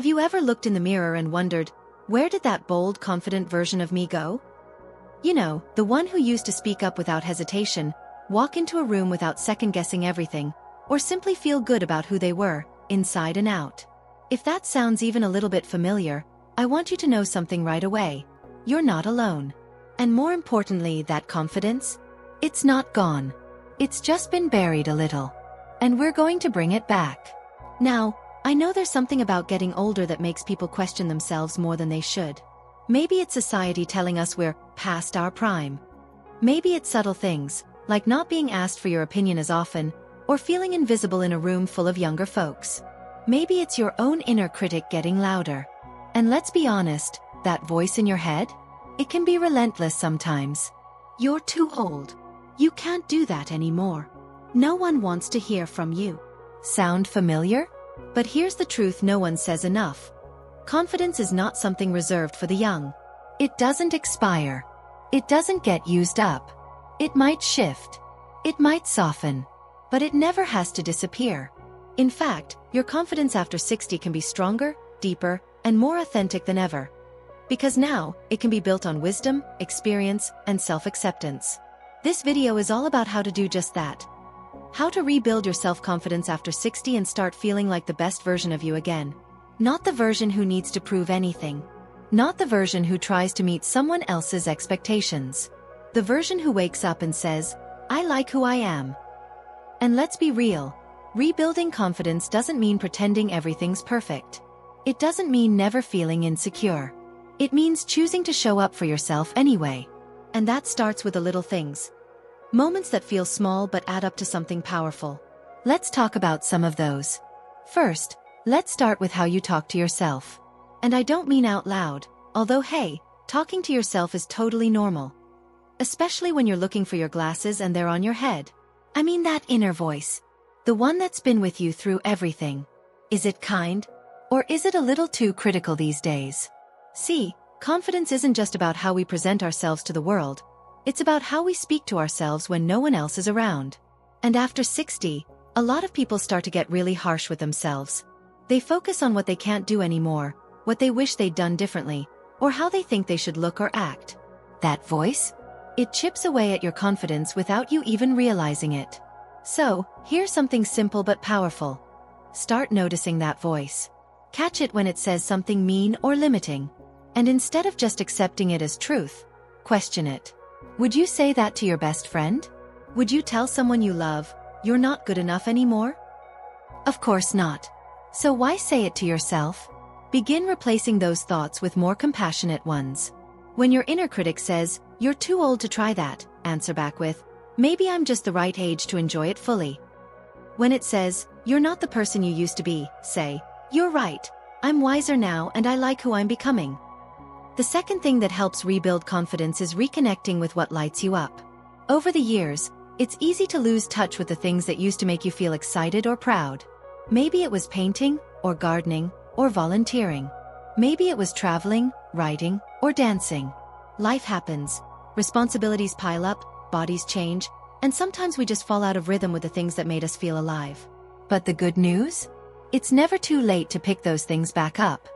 Have you ever looked in the mirror and wondered, where did that bold, confident version of me go? You know, the one who used to speak up without hesitation, walk into a room without second-guessing everything, or simply feel good about who they were, inside and out. If that sounds even a little bit familiar, I want you to know something right away. You're not alone. And more importantly, that confidence? It's not gone. It's just been buried a little. And we're going to bring it back. Now, I know there's something about getting older that makes people question themselves more than they should. Maybe it's society telling us we're past our prime. Maybe it's subtle things, like not being asked for your opinion as often, or feeling invisible in a room full of younger folks. Maybe it's your own inner critic getting louder. And let's be honest, that voice in your head? It can be relentless sometimes. You're too old. You can't do that anymore. No one wants to hear from you. Sound familiar? But here's the truth no one says enough. Confidence is not something reserved for the young. It doesn't expire. It doesn't get used up. It might shift. It might soften. But it never has to disappear. In fact, your confidence after 60 can be stronger, deeper, and more authentic than ever. Because now, it can be built on wisdom, experience, and self-acceptance. This video is all about how to do just that. How to rebuild your self-confidence after 60 and start feeling like the best version of you again. Not the version who needs to prove anything. Not the version who tries to meet someone else's expectations. The version who wakes up and says, I like who I am. And let's be real. Rebuilding confidence doesn't mean pretending everything's perfect. It doesn't mean never feeling insecure. It means choosing to show up for yourself anyway. And that starts with the little things. Moments that feel small but add up to something powerful. Let's talk about some of those. First, let's start with how you talk to yourself. And I don't mean out loud, although hey, talking to yourself is totally normal. Especially when you're looking for your glasses and they're on your head. I mean that inner voice. The one that's been with you through everything. Is it kind? Or is it a little too critical these days? See, confidence isn't just about how we present ourselves to the world. It's about how we speak to ourselves when no one else is around. And after 60, a lot of people start to get really harsh with themselves. They focus on what they can't do anymore, what they wish they'd done differently, or how they think they should look or act. That voice? It chips away at your confidence without you even realizing it. So, here's something simple but powerful. Start noticing that voice. Catch it when it says something mean or limiting. And instead of just accepting it as truth, question it. Would you say that to your best friend? Would you tell someone you love, you're not good enough anymore? Of course not. So why say it to yourself? Begin replacing those thoughts with more compassionate ones. When your inner critic says, you're too old to try that, answer back with, maybe I'm just the right age to enjoy it fully. When it says, you're not the person you used to be, say, you're right, I'm wiser now and I like who I'm becoming. The second thing that helps rebuild confidence is reconnecting with what lights you up. Over the years, it's easy to lose touch with the things that used to make you feel excited or proud. Maybe it was painting, or gardening, or volunteering. Maybe it was traveling, writing, or dancing. Life happens. Responsibilities pile up, bodies change, and sometimes we just fall out of rhythm with the things that made us feel alive. But the good news? It's never too late to pick those things back up.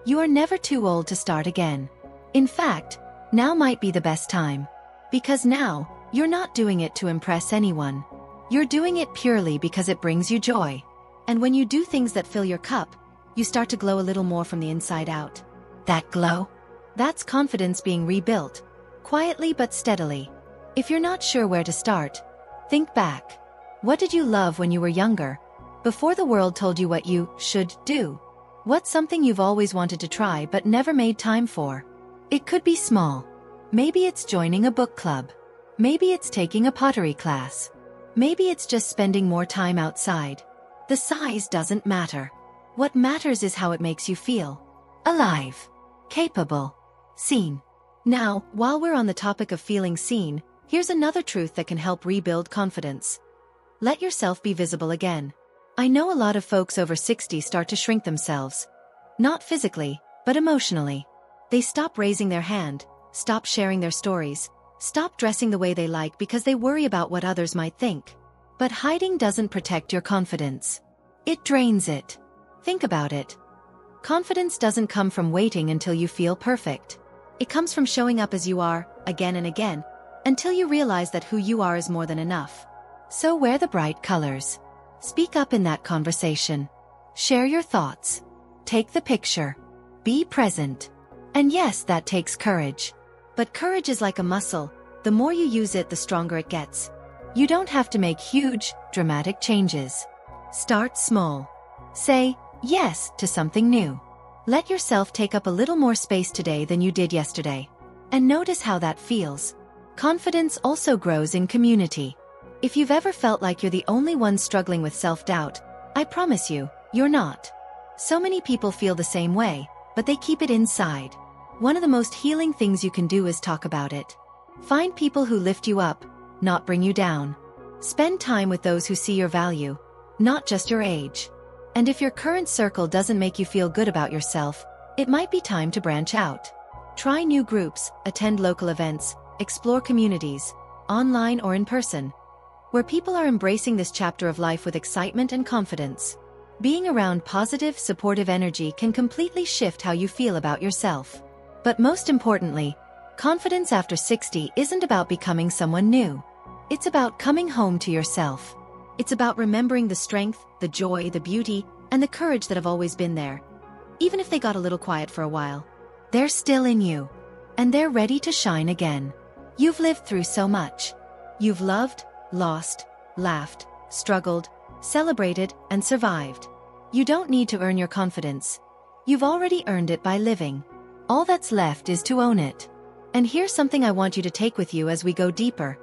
You are never too old to start again. In fact, now might be the best time. Because now, you're not doing it to impress anyone. You're doing it purely because it brings you joy. And when you do things that fill your cup, you start to glow a little more from the inside out. That glow? That's confidence being rebuilt. Quietly but steadily. If you're not sure where to start, think back. What did you love when you were younger? Before the world told you what you should do? What's something you've always wanted to try but never made time for? It could be small. Maybe it's joining a book club. Maybe it's taking a pottery class. Maybe it's just spending more time outside. The size doesn't matter. What matters is how it makes you feel. Alive. Capable. Seen. Now, while we're on the topic of feeling seen, here's another truth that can help rebuild confidence. Let yourself be visible again. I know a lot of folks over 60 start to shrink themselves. Not physically, but emotionally. They stop raising their hand, stop sharing their stories, stop dressing the way they like because they worry about what others might think. But hiding doesn't protect your confidence. It drains it. Think about it. Confidence doesn't come from waiting until you feel perfect. It comes from showing up as you are, again and again, until you realize that who you are is more than enough. So wear the bright colors. Speak up in that conversation. Share your thoughts. Take the picture. Be present. And yes, that takes courage. But courage is like a muscle. The more you use it, the stronger it gets. You don't have to make huge, dramatic changes. Start small. Say yes to something new. Let yourself take up a little more space today than you did yesterday. And notice how that feels. Confidence also grows in community. If you've ever felt like you're the only one struggling with self-doubt, I promise you, you're not. So many people feel the same way, but they keep it inside. One of the most healing things you can do is talk about it. Find people who lift you up, not bring you down. Spend time with those who see your value, not just your age. And if your current circle doesn't make you feel good about yourself, it might be time to branch out. Try new groups, attend local events, explore communities, online or in person, where people are embracing this chapter of life with excitement and confidence. Being around positive, supportive energy can completely shift how you feel about yourself. But most importantly, confidence after 60 isn't about becoming someone new. It's about coming home to yourself. It's about remembering the strength, the joy, the beauty, and the courage that have always been there. Even if they got a little quiet for a while, they're still in you. And they're ready to shine again. You've lived through so much. You've loved, lost, laughed, struggled, celebrated, and survived. You don't need to earn your confidence. You've already earned it by living. All that's left is to own it. And here's something I want you to take with you as we go deeper.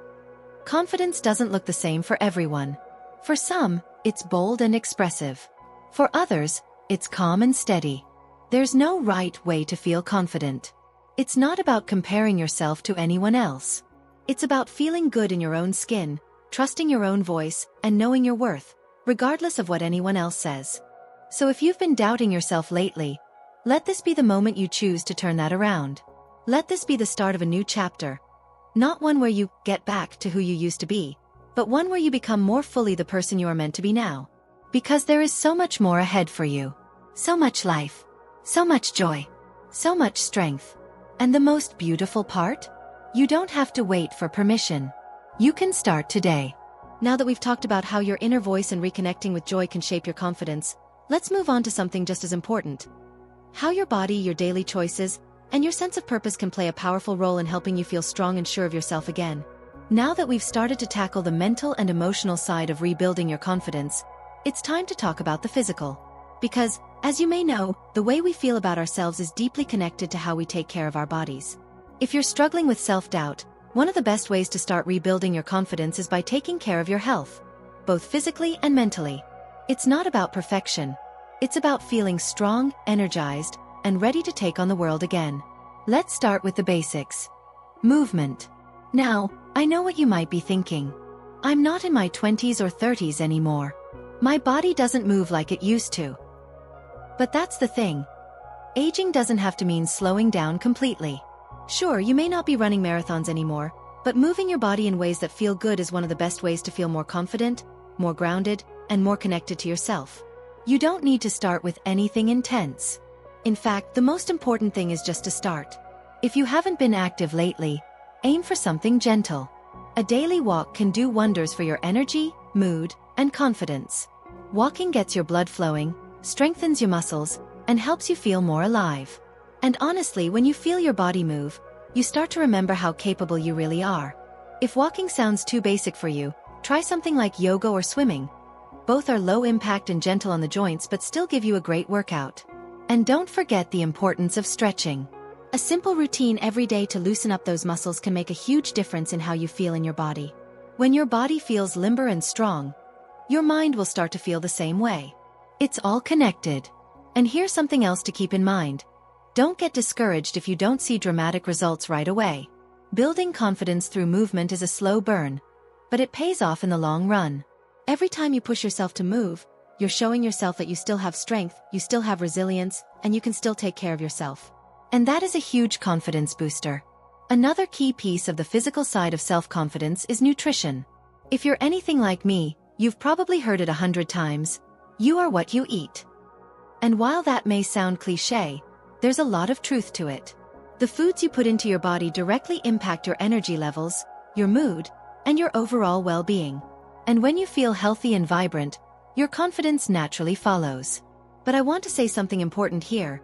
Confidence doesn't look the same for everyone. For some, it's bold and expressive. For others, it's calm and steady. There's no right way to feel confident. It's not about comparing yourself to anyone else. It's about feeling good in your own skin, trusting your own voice, and knowing your worth, regardless of what anyone else says. So if you've been doubting yourself lately, let this be the moment you choose to turn that around. Let this be the start of a new chapter. Not one where you get back to who you used to be, but one where you become more fully the person you are meant to be now. Because there is so much more ahead for you. So much life. So much joy. So much strength. And the most beautiful part? You don't have to wait for permission. You can start today. Now that we've talked about how your inner voice and reconnecting with joy can shape your confidence, let's move on to something just as important. How your body, your daily choices, and your sense of purpose can play a powerful role in helping you feel strong and sure of yourself again. Now that we've started to tackle the mental and emotional side of rebuilding your confidence, it's time to talk about the physical. Because, as you may know, the way we feel about ourselves is deeply connected to how we take care of our bodies. If you're struggling with self-doubt, one of the best ways to start rebuilding your confidence is by taking care of your health, both physically and mentally. It's not about perfection. It's about feeling strong, energized, and ready to take on the world again. Let's start with the basics. Movement. Now, I know what you might be thinking. I'm not in my 20s or 30s anymore. My body doesn't move like it used to. But that's the thing. Aging doesn't have to mean slowing down completely. Sure, you may not be running marathons anymore, but moving your body in ways that feel good is one of the best ways to feel more confident, more grounded, and more connected to yourself. You don't need to start with anything intense. In fact, the most important thing is just to start. If you haven't been active lately, aim for something gentle. A daily walk can do wonders for your energy, mood, and confidence. Walking gets your blood flowing, strengthens your muscles, and helps you feel more alive. And honestly, when you feel your body move, you start to remember how capable you really are. If walking sounds too basic for you, try something like yoga or swimming. Both are low impact and gentle on the joints but still give you a great workout. And don't forget the importance of stretching. A simple routine every day to loosen up those muscles can make a huge difference in how you feel in your body. When your body feels limber and strong, your mind will start to feel the same way. It's all connected. And here's something else to keep in mind. Don't get discouraged if you don't see dramatic results right away. Building confidence through movement is a slow burn, but it pays off in the long run. Every time you push yourself to move, you're showing yourself that you still have strength, you still have resilience, and you can still take care of yourself. And that is a huge confidence booster. Another key piece of the physical side of self-confidence is nutrition. If you're anything like me, you've probably heard it 100 times. You are what you eat. And while that may sound cliché, there's a lot of truth to it. The foods you put into your body directly impact your energy levels, your mood, and your overall well-being. And when you feel healthy and vibrant, your confidence naturally follows. But I want to say something important here.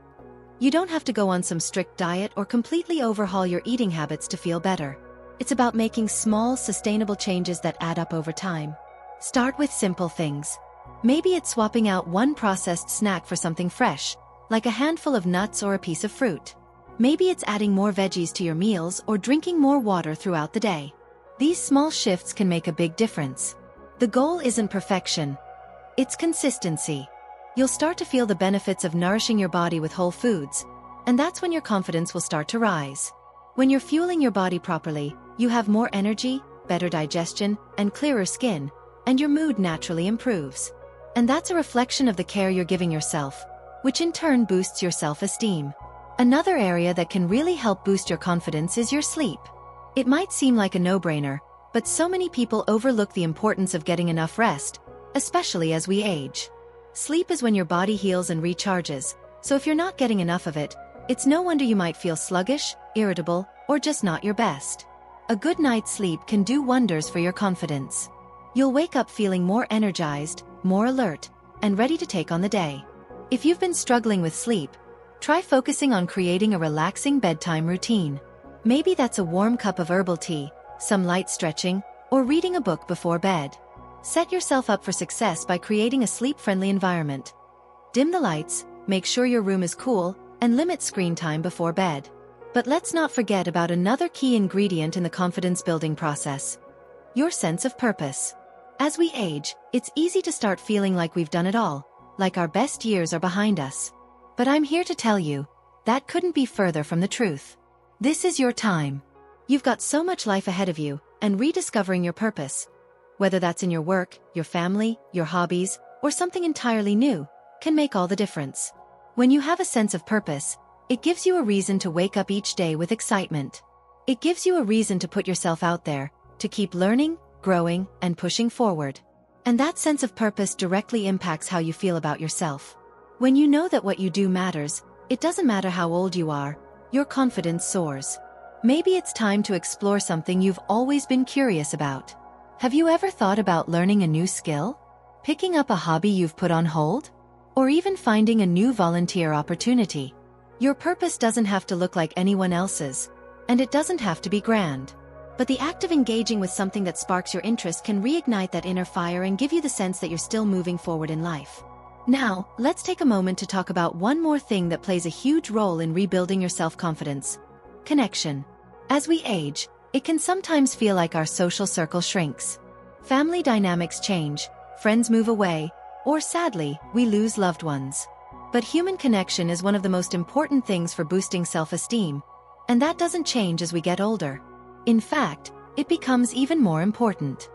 You don't have to go on some strict diet or completely overhaul your eating habits to feel better. It's about making small, sustainable changes that add up over time. Start with simple things. Maybe it's swapping out one processed snack for something fresh, like a handful of nuts or a piece of fruit. Maybe it's adding more veggies to your meals or drinking more water throughout the day. These small shifts can make a big difference. The goal isn't perfection. It's consistency. You'll start to feel the benefits of nourishing your body with whole foods, and that's when your confidence will start to rise. When you're fueling your body properly, you have more energy, better digestion, and clearer skin, and your mood naturally improves. And that's a reflection of the care you're giving yourself, which in turn boosts your self-esteem. Another area that can really help boost your confidence is your sleep. It might seem like a no-brainer, but so many people overlook the importance of getting enough rest, especially as we age. Sleep is when your body heals and recharges, so if you're not getting enough of it, it's no wonder you might feel sluggish, irritable, or just not your best. A good night's sleep can do wonders for your confidence. You'll wake up feeling more energized, more alert, and ready to take on the day. If you've been struggling with sleep, try focusing on creating a relaxing bedtime routine. Maybe that's a warm cup of herbal tea, some light stretching, or reading a book before bed. Set yourself up for success by creating a sleep-friendly environment. Dim the lights, make sure your room is cool, and limit screen time before bed. But let's not forget about another key ingredient in the confidence-building process: your sense of purpose. As we age, it's easy to start feeling like we've done it all, like our best years are behind us. But I'm here to tell you, that couldn't be further from the truth. This is your time. You've got so much life ahead of you, and rediscovering your purpose, whether that's in your work, your family, your hobbies, or something entirely new, can make all the difference. When you have a sense of purpose, it gives you a reason to wake up each day with excitement. It gives you a reason to put yourself out there, to keep learning, growing, and pushing forward. And that sense of purpose directly impacts how you feel about yourself. When you know that what you do matters, it doesn't matter how old you are, your confidence soars. Maybe it's time to explore something you've always been curious about. Have you ever thought about learning a new skill? Picking up a hobby you've put on hold? Or even finding a new volunteer opportunity? Your purpose doesn't have to look like anyone else's, and it doesn't have to be grand. But the act of engaging with something that sparks your interest can reignite that inner fire and give you the sense that you're still moving forward in life. Now, let's take a moment to talk about one more thing that plays a huge role in rebuilding your self-confidence: connection. As we age, it can sometimes feel like our social circle shrinks. Family dynamics change, friends move away, or sadly, we lose loved ones. But human connection is one of the most important things for boosting self-esteem, and that doesn't change as we get older. In fact, it becomes even more important.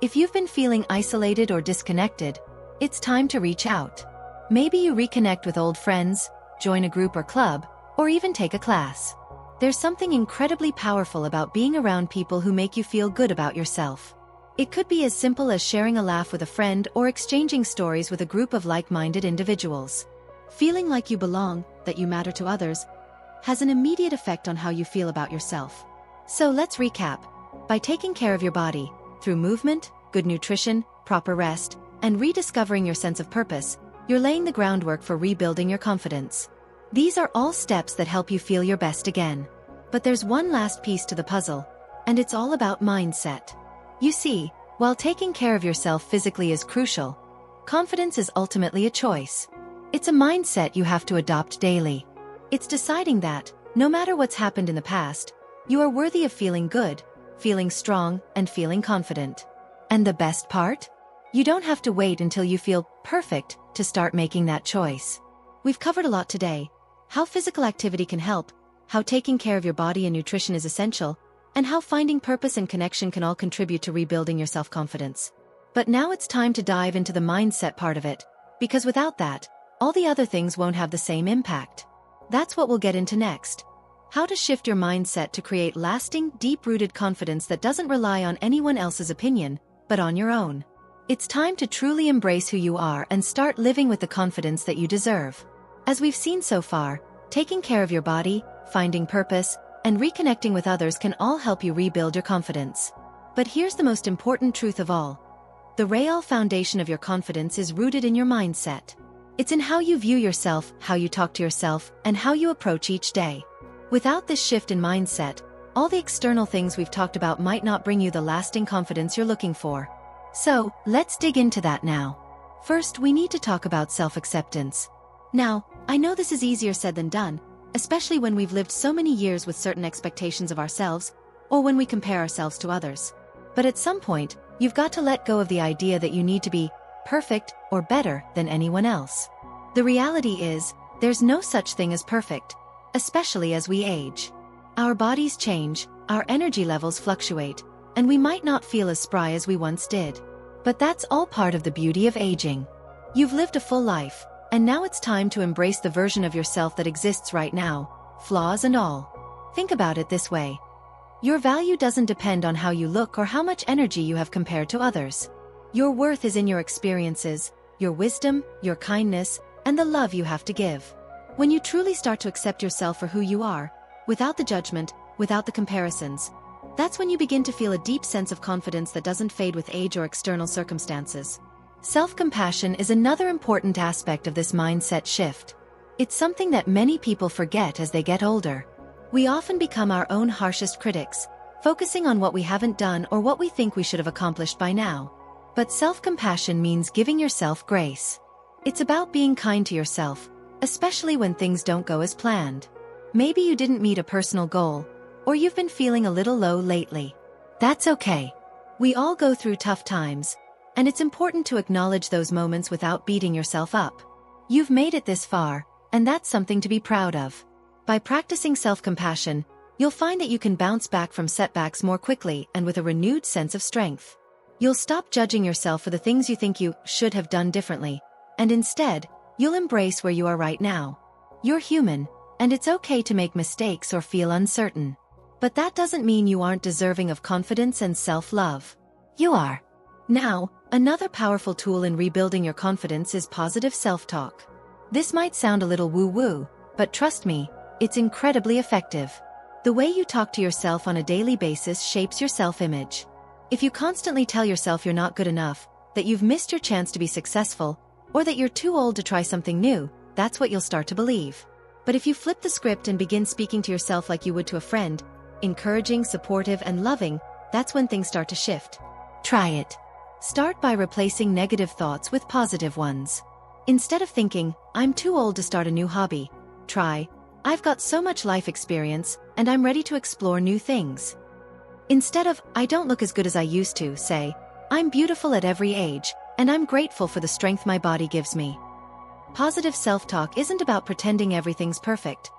If you've been feeling isolated or disconnected, it's time to reach out. Maybe you reconnect with old friends, join a group or club, or even take a class. There's something incredibly powerful about being around people who make you feel good about yourself. It could be as simple as sharing a laugh with a friend or exchanging stories with a group of like-minded individuals. Feeling like you belong, that you matter to others, has an immediate effect on how you feel about yourself. So let's recap. By taking care of your body, through movement, good nutrition, proper rest, and rediscovering your sense of purpose, you're laying the groundwork for rebuilding your confidence. These are all steps that help you feel your best again. But there's one last piece to the puzzle, and it's all about mindset. You see, while taking care of yourself physically is crucial, confidence is ultimately a choice. It's a mindset you have to adopt daily. It's deciding that, no matter what's happened in the past, you are worthy of feeling good, feeling strong, and feeling confident. And the best part? You don't have to wait until you feel perfect to start making that choice. We've covered a lot today: how physical activity can help, how taking care of your body and nutrition is essential, and how finding purpose and connection can all contribute to rebuilding your self-confidence. But now it's time to dive into the mindset part of it, because without that, all the other things won't have the same impact. That's what we'll get into next. How to shift your mindset to create lasting, deep-rooted confidence that doesn't rely on anyone else's opinion, but on your own. It's time to truly embrace who you are and start living with the confidence that you deserve. As we've seen so far, taking care of your body, finding purpose, and reconnecting with others can all help you rebuild your confidence. But here's the most important truth of all. The real foundation of your confidence is rooted in your mindset. It's in how you view yourself, how you talk to yourself, and how you approach each day. Without this shift in mindset, all the external things we've talked about might not bring you the lasting confidence you're looking for. So, let's dig into that now. First, we need to talk about self-acceptance. Now, I know this is easier said than done, especially when we've lived so many years with certain expectations of ourselves, or when we compare ourselves to others. But at some point, you've got to let go of the idea that you need to be perfect or better than anyone else. The reality is, there's no such thing as perfect, especially as we age. Our bodies change, our energy levels fluctuate, and we might not feel as spry as we once did. But that's all part of the beauty of aging. You've lived a full life, and now it's time to embrace the version of yourself that exists right now, flaws and all. Think about it this way. Your value doesn't depend on how you look or how much energy you have compared to others. Your worth is in your experiences, your wisdom, your kindness, and the love you have to give. When you truly start to accept yourself for who you are, without the judgment, without the comparisons, that's when you begin to feel a deep sense of confidence that doesn't fade with age or external circumstances. Self-compassion is another important aspect of this mindset shift. It's something that many people forget as they get older. We often become our own harshest critics, focusing on what we haven't done or what we think we should have accomplished by now. But self-compassion means giving yourself grace. It's about being kind to yourself, especially when things don't go as planned. Maybe you didn't meet a personal goal, or you've been feeling a little low lately. That's okay. We all go through tough times, and it's important to acknowledge those moments without beating yourself up. You've made it this far, and that's something to be proud of. By practicing self-compassion, you'll find that you can bounce back from setbacks more quickly and with a renewed sense of strength. You'll stop judging yourself for the things you think you should have done differently, and instead, you'll embrace where you are right now. You're human, and it's okay to make mistakes or feel uncertain. But that doesn't mean you aren't deserving of confidence and self-love. You are. Now, another powerful tool in rebuilding your confidence is positive self-talk. This might sound a little woo-woo, but trust me, it's incredibly effective. The way you talk to yourself on a daily basis shapes your self-image. If you constantly tell yourself you're not good enough, that you've missed your chance to be successful, or that you're too old to try something new, that's what you'll start to believe. But if you flip the script and begin speaking to yourself like you would to a friend, encouraging, supportive, and loving, that's when things start to shift. Try it. Start by replacing negative thoughts with positive ones. Instead of thinking, I'm too old to start a new hobby, try, I've got so much life experience, and I'm ready to explore new things. Instead of, I don't look as good as I used to, say, I'm beautiful at every age, and I'm grateful for the strength my body gives me. Positive self-talk isn't about pretending everything's perfect.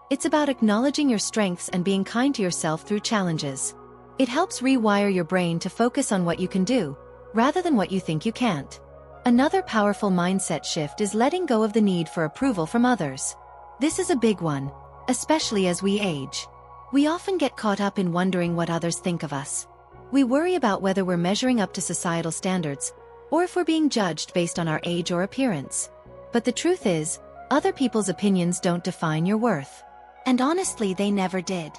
It's about acknowledging your strengths and being kind to yourself through challenges. It helps rewire your brain to focus on what you can do, rather than what you think you can't. Another powerful mindset shift is letting go of the need for approval from others. This is a big one, especially as we age. We often get caught up in wondering what others think of us. We worry about whether we're measuring up to societal standards, or if we're being judged based on our age or appearance. But the truth is, other people's opinions don't define your worth. And honestly, they never did.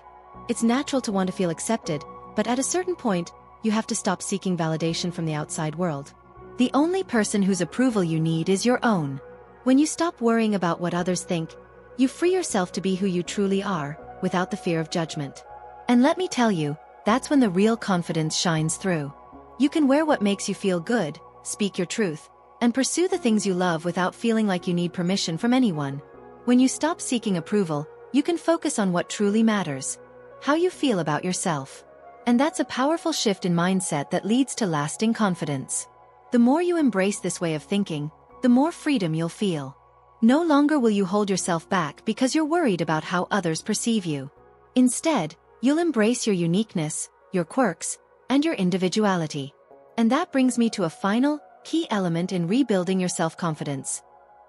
It's natural to want to feel accepted, but at a certain point, you have to stop seeking validation from the outside world. The only person whose approval you need is your own. When you stop worrying about what others think, you free yourself to be who you truly are, without the fear of judgment. And let me tell you, that's when the real confidence shines through. You can wear what makes you feel good, speak your truth, and pursue the things you love without feeling like you need permission from anyone. When you stop seeking approval, you can focus on what truly matters, how you feel about yourself. And that's a powerful shift in mindset that leads to lasting confidence. The more you embrace this way of thinking, the more freedom you'll feel. No longer will you hold yourself back because you're worried about how others perceive you. Instead, you'll embrace your uniqueness, your quirks, and your individuality. And that brings me to a final, key element in rebuilding your self-confidence: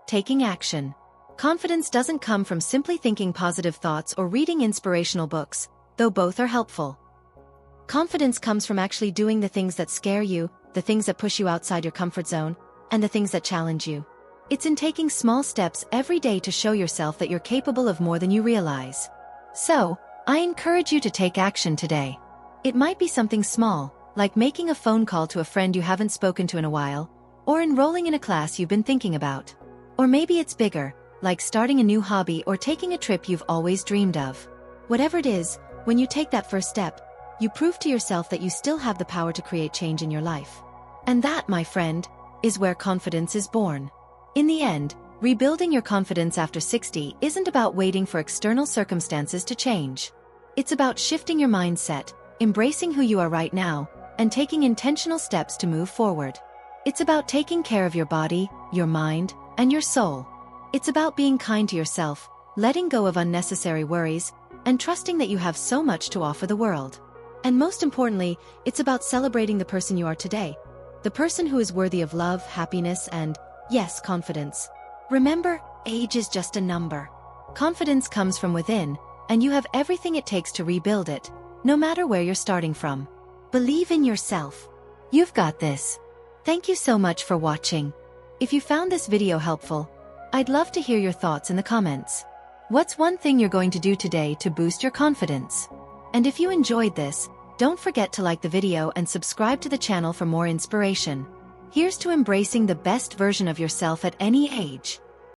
taking action. Confidence doesn't come from simply thinking positive thoughts or reading inspirational books, though both are helpful. Confidence comes from actually doing the things that scare you, the things that push you outside your comfort zone, and the things that challenge you. It's in taking small steps every day to show yourself that you're capable of more than you realize. So, I encourage you to take action today. It might be something small, like making a phone call to a friend you haven't spoken to in a while, or enrolling in a class you've been thinking about. Or maybe it's bigger, like starting a new hobby or taking a trip you've always dreamed of. Whatever it is, when you take that first step, you prove to yourself that you still have the power to create change in your life. And that, my friend, is where confidence is born. In the end, rebuilding your confidence after 60 isn't about waiting for external circumstances to change. It's about shifting your mindset, embracing who you are right now, and taking intentional steps to move forward. It's about taking care of your body, your mind, and your soul. It's about being kind to yourself, letting go of unnecessary worries, and trusting that you have so much to offer the world. And most importantly, it's about celebrating the person you are today. The person who is worthy of love, happiness, and, yes, confidence. Remember, age is just a number. Confidence comes from within, and you have everything it takes to rebuild it, no matter where you're starting from. Believe in yourself. You've got this. Thank you so much for watching. If you found this video helpful, I'd love to hear your thoughts in the comments. What's one thing you're going to do today to boost your confidence? And if you enjoyed this, don't forget to like the video and subscribe to the channel for more inspiration. Here's to embracing the best version of yourself at any age.